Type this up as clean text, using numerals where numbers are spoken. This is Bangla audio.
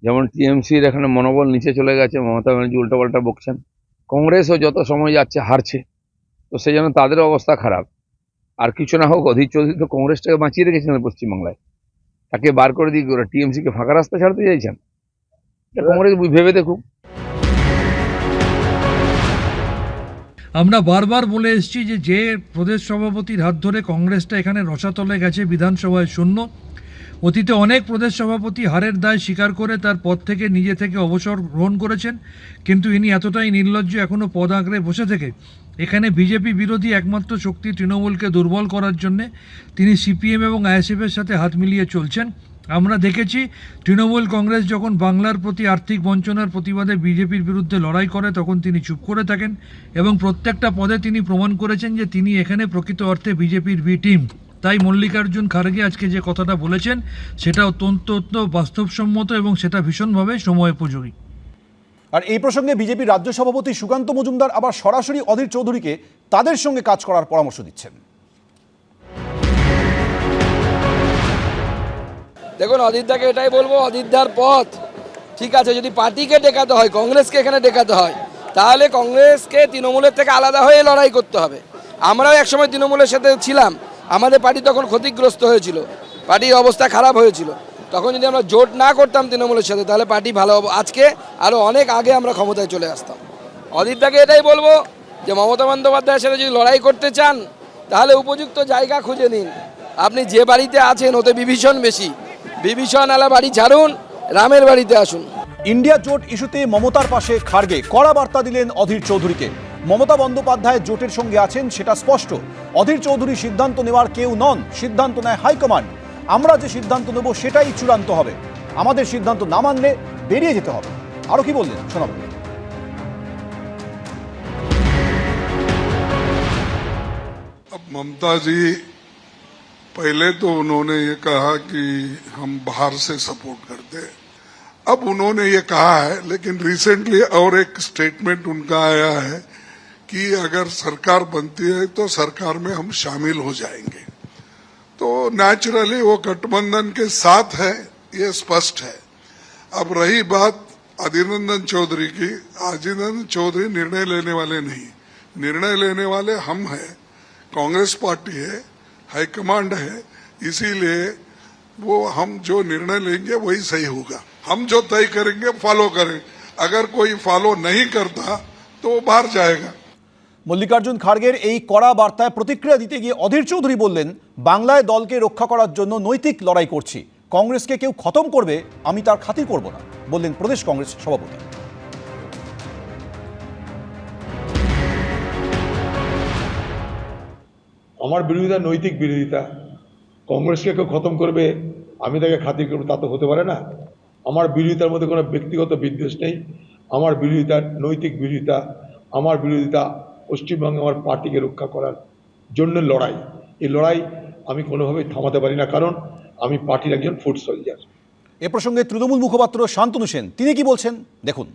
যেমন টিএমসির এখানে মনোবল নিচে চলে গেছে, মমতা ব্যানার্জি উল্টোপাল্টা বকছেন। কংগ্রেসও যত সময় যাচ্ছে হারছে, তো সেই জন্য তাদের অবস্থা খারাপ। আর কিছু না হোক, অধীর চৌধুরী তো কংগ্রেসটাকে বাঁচিয়ে রেখেছিলেন পশ্চিমবাংলায়, তাকে বার করে দিয়ে ওরা টিএমসিকে ফাঁকা রাস্তা ছাড়তে চাইছেন। এটা কংগ্রেস ভেবে দেখুক। আমরা বারবার বলে এসেছি যে প্রদেশ সভাপতির হাত ধরে কংগ্রেসটা এখানে রসাতলে গেছে, বিধানসভায় শূন্য। অতীতে অনেক প্রদেশ সভাপতি হারের দায় স্বীকার করে তার পদ থেকে নিজে থেকে অবসর গ্রহণ করেছেন, কিন্তু ইনি এতটাই নির্লজ্জ এখনও পদ আঁকড়ে বসে থেকে এখানে বিজেপি বিরোধী একমাত্র শক্তি তৃণমূলকে দুর্বল করার জন্যে তিনি সিপিএম এবং আইএসএফের সাথে হাত মিলিয়ে চলছেন। আমরা দেখেছি তৃণমূল কংগ্রেস যখন বাংলার প্রতি আর্থিক বঞ্চনার প্রতিবাদে বিজেপির বিরুদ্ধে লড়াই করে তখন তিনি চুপ করে থাকেন, এবং প্রত্যেকটা পদে তিনি প্রমাণ করেছেন যে তিনি এখানে প্রকৃত অর্থে বিজেপির বি টিম। তাই মল্লিকার্জুন খাড়গে আজকে যে কথাটা বলেছেন সেটা অত্যন্ত বাস্তবসম্মত এবং সেটা ভীষণভাবে সময়োপযোগী। আর এই প্রসঙ্গে বিজেপির রাজ্য সভাপতি সুকান্ত মজুমদার আবার সরাসরি অধীর চৌধুরীকে তাদের সঙ্গে কাজ করার পরামর্শ দিচ্ছেন। দেখুন, অধীরদাকে এটাই বলবো, অধীরদার পথ ঠিক আছে, যদি পার্টিকে ডেকাতে হয়, কংগ্রেসকে এখানে ডেকাতে হয়, তাহলে কংগ্রেসকে তৃণমূলের থেকে আলাদা হয়ে লড়াই করতে হবে। আমরাও একসময় তৃণমূলের সাথে ছিলাম, আমাদের পার্টি তখন ক্ষতিগ্রস্ত হয়েছিল, পার্টির অবস্থা খারাপ হয়েছিল। তখন যদি আমরা জোট না করতাম তৃণমূলের সাথে, তাহলে পার্টি ভালো আজকে আরও অনেক আগে আমরা ক্ষমতায় চলে আসতাম। অধীরদাকে এটাই বলবো যে মমতা বন্দ্যোপাধ্যায়ের সাথে যদি লড়াই করতে চান তাহলে উপযুক্ত জায়গা খুঁজে নিন। আপনি যে বাড়িতে আছেন ওতে বিভীষণ বেশি, বিভীষণ আলা বাড়ি ছাড়ুন, রামের বাড়িতে আসুন। ইন্ডিয়া জোট ইস্যুতে মমতার পাশে খাড়গে কড়া বার্তা দিলেন অধীর চৌধুরীকে। মমতা বন্দ্যোপাধ্যায় জোটের সঙ্গে আছেন সেটা স্পষ্ট। অধীর চৌধুরী সিদ্ধান্ত নেওয়ার কেউ নন, সিদ্ধান্ত নেয় হাইকমান্ড। আমরা যে সিদ্ধান্ত নেব সেটাই চূড়ান্ত হবে, আমাদের সিদ্ধান্ত না মানলে বেরিয়ে যেতে হবে। আরো কি বললেন শোনাব। ममता जी पहले तो उन्होंने ये कहा कि हम बाहर से सपोर्ट करते हैं, अब उन्होंने ये कहा है, लेकिन रिसेंटली और एक स्टेटमेंट उनका आया है कि अगर सरकार बनती है तो सरकार में हम शामिल हो जाएंगे। तो नेचुरली वो गठबंधन के साथ है, ये स्पष्ट है। अब रही बात अधीर रंजन चौधरी की, अधीर रंजन चौधरी निर्णय लेने वाले नहीं, निर्णय लेने वाले हम हैं, कांग्रेस पार्टी है, हाईकमांड है, इसीलिए वो हम जो निर्णय लेंगे वही सही होगा। हम जो तय करेंगे फॉलो करें, अगर कोई फॉलो नहीं करता तो वो बाहर जाएगा। মল্লিকার্জুন খাড়গের এই কড়া বার্তায় প্রতিক্রিয়া দিতে গিয়ে অধীর চৌধুরী বললেন, বাংলায় দলকে রক্ষা করার জন্য নৈতিক লড়াই করছি, কংগ্রেসকে কেউ খতম করবে আমি তার খাতির করব না, বললেন প্রদেশ কংগ্রেস সভাপতি। আমার বিরোধিতা নৈতিক বিরোধিতা, কংগ্রেসকে কেউ খতম করবে আমি তাকে খাতির করবো তা তো হতে পারে না। আমার বিরোধিতার মধ্যে কোনো ব্যক্তিগত বিদ্বেষ নেই, আমার বিরোধিতা নৈতিক বিরোধিতা, আমার বিরোধিতা পশ্চিমবঙ্গে আমার পার্টিকে রক্ষা করার জন্য লড়াই। এই লড়াই আমি কোনোভাবেই থামাতে পারি না, কারণ আমি পার্টির একজন ফুট সোলজার। এ প্রসঙ্গে তৃণমূল মুখপাত্র শান্তনু সেন তিনি কি বলছেন দেখুন।